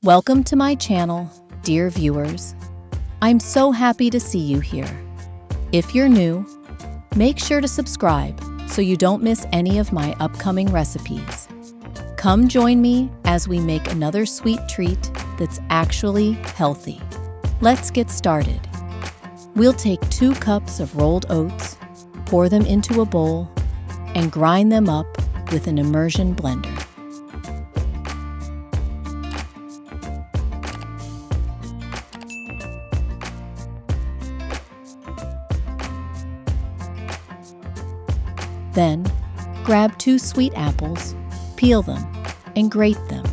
Welcome to my channel, dear viewers. I'm so happy to see you here. If you're new, make sure to subscribe so you don't miss any of my upcoming recipes. Come join me as we make another sweet treat that's actually healthy. Let's get started. We'll take 2 cups of rolled oats, pour them into a bowl, and grind them up with an immersion blender. Then, grab 2 sweet apples, peel them, and grate them.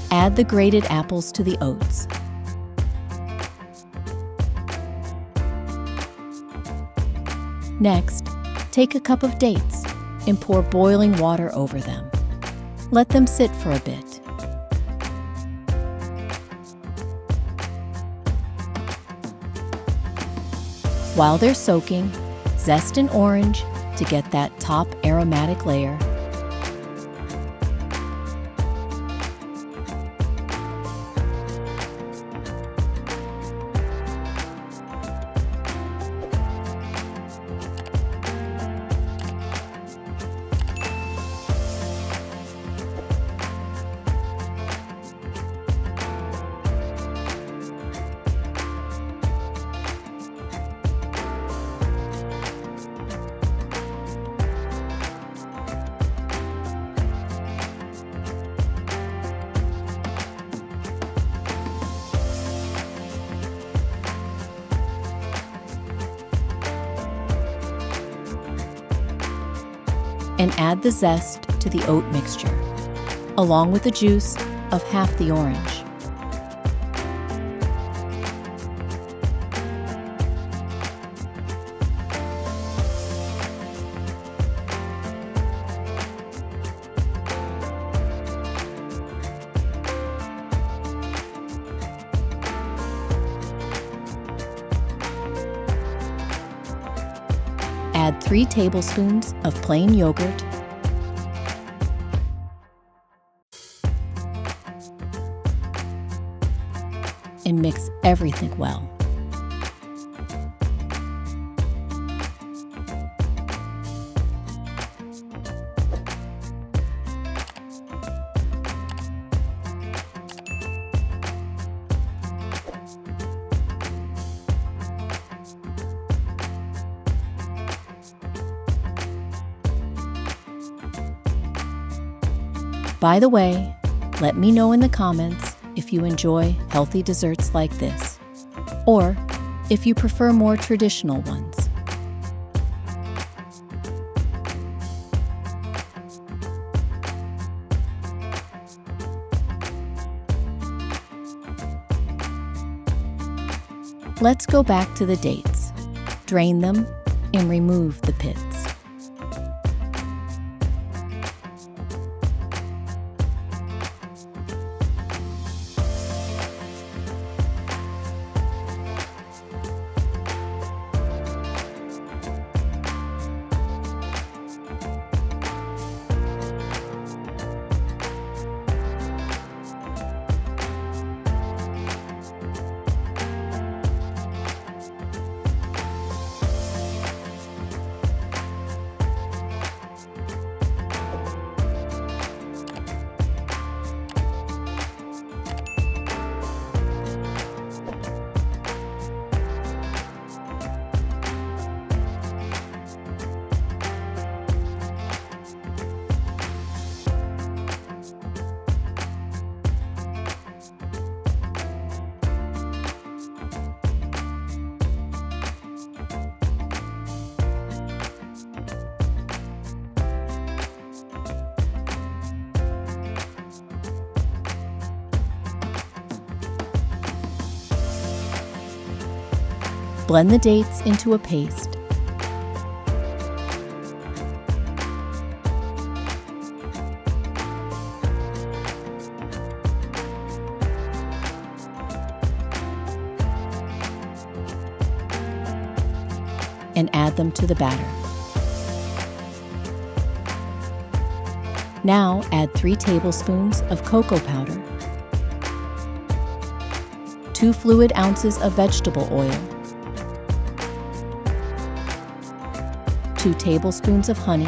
Add the grated apples to the oats. Next, take a cup of dates and pour boiling water over them. Let them sit for a bit. While they're soaking, zest an orange to get that top aromatic layer. And add the zest to the oat mixture, along with the juice of half the orange. Add 3 tablespoons of plain yogurt, and mix everything well. By the way, let me know in the comments if you enjoy healthy desserts like this, or if you prefer more traditional ones. Let's go back to the dates. Drain them and remove the pits. Blend the dates into a paste. And add them to the batter. Now add 3 tablespoons of cocoa powder, 2 fluid ounces of vegetable oil, 2 tablespoons of honey,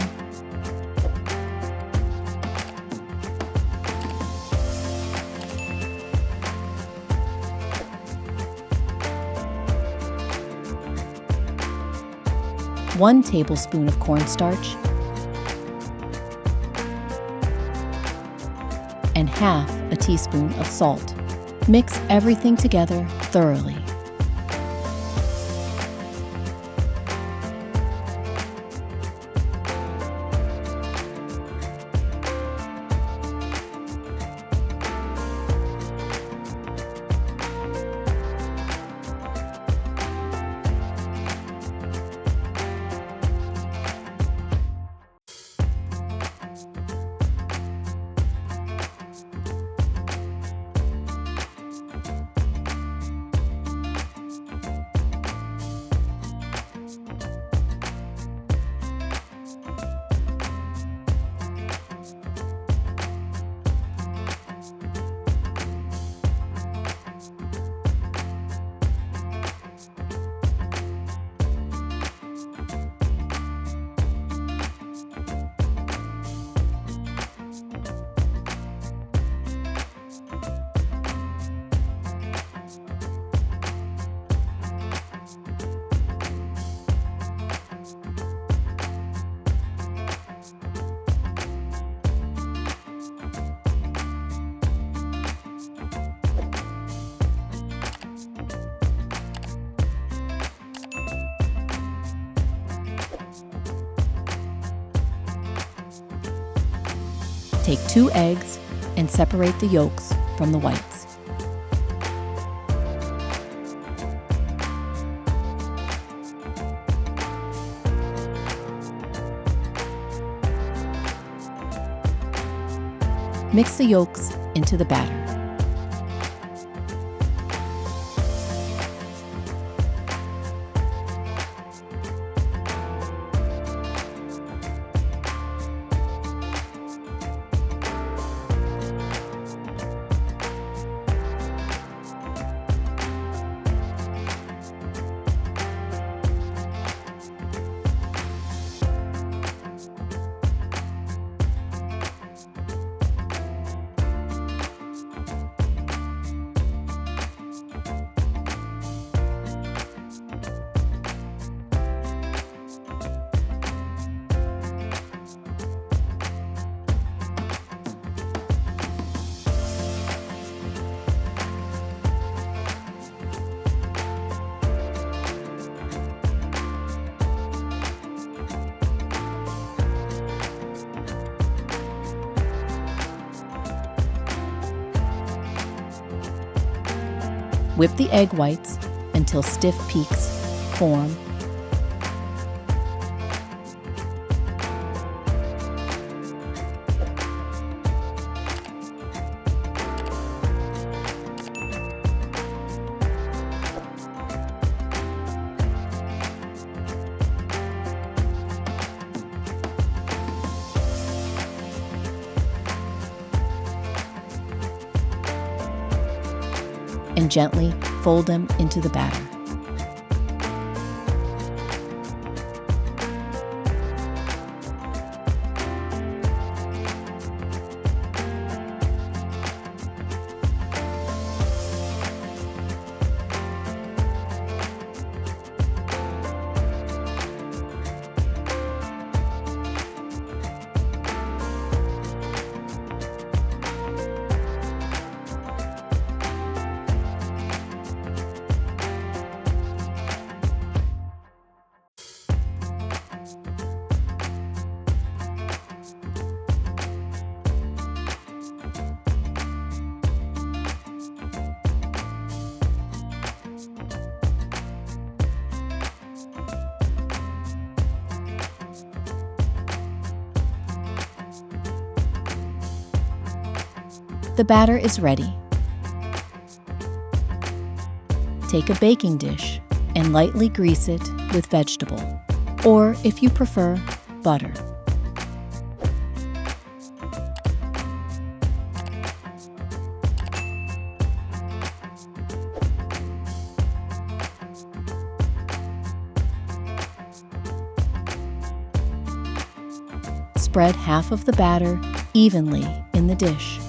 one tablespoon of cornstarch, and half a teaspoon of salt. Mix everything together thoroughly. Take 2 eggs and separate the yolks from the whites. Mix the yolks into the batter. Whip the egg whites until stiff peaks form. And gently fold them into the batter. The batter is ready. Take a baking dish and lightly grease it with vegetable, or if you prefer, butter. Spread half of the batter evenly in the dish.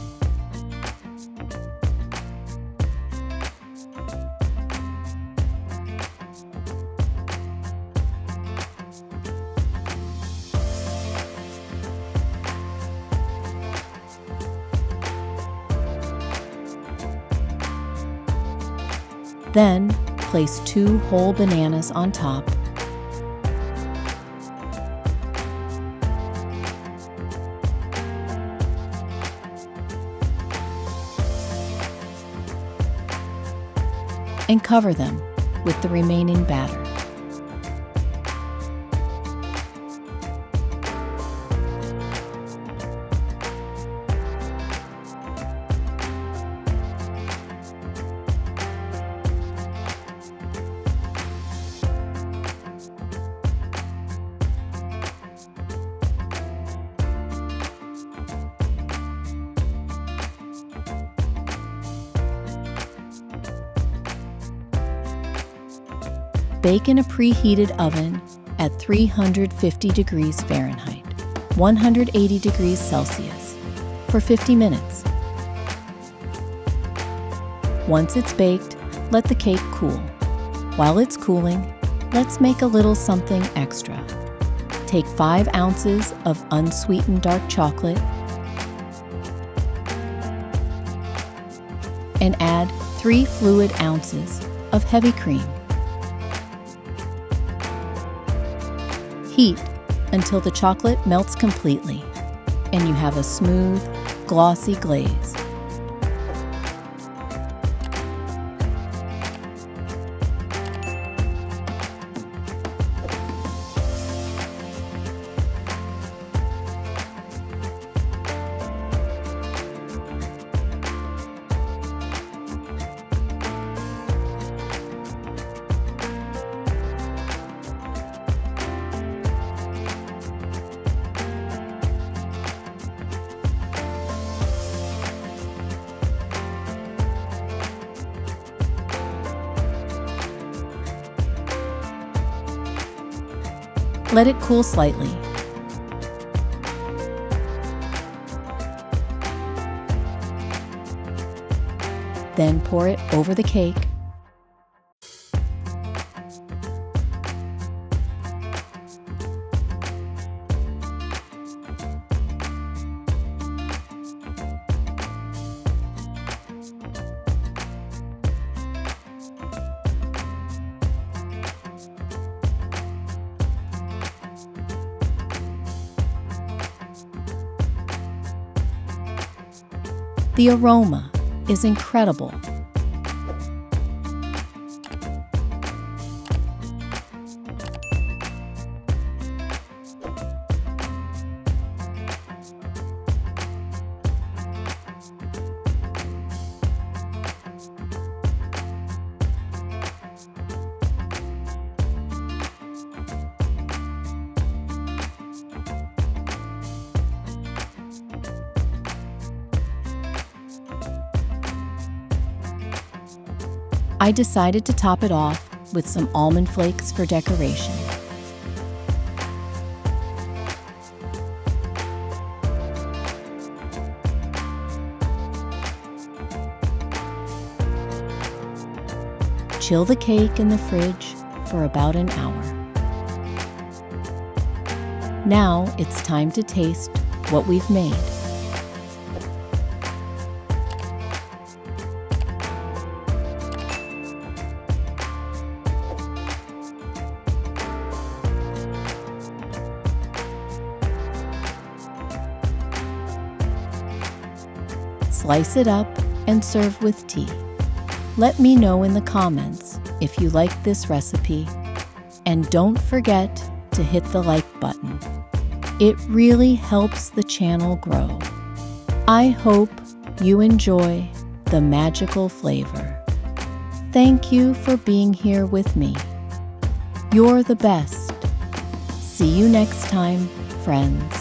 Then, place 2 whole bananas on top. And cover them with the remaining batter. Bake in a preheated oven at 350 degrees Fahrenheit, 180 degrees Celsius, for 50 minutes. Once it's baked, let the cake cool. While it's cooling, let's make a little something extra. Take 5 ounces of unsweetened dark chocolate and add 3 fluid ounces of heavy cream. Heat until the chocolate melts completely and you have a smooth, glossy glaze. Let it cool slightly. Then pour it over the cake. The aroma is incredible. I decided to top it off with some almond flakes for decoration. Chill the cake in the fridge for about an hour. Now it's time to taste what we've made. Slice it up and serve with tea. Let me know in the comments if you like this recipe, and don't forget to hit the like button. It really helps the channel grow. I hope you enjoy the magical flavor. Thank you for being here with me. You're the best. See you next time, friends.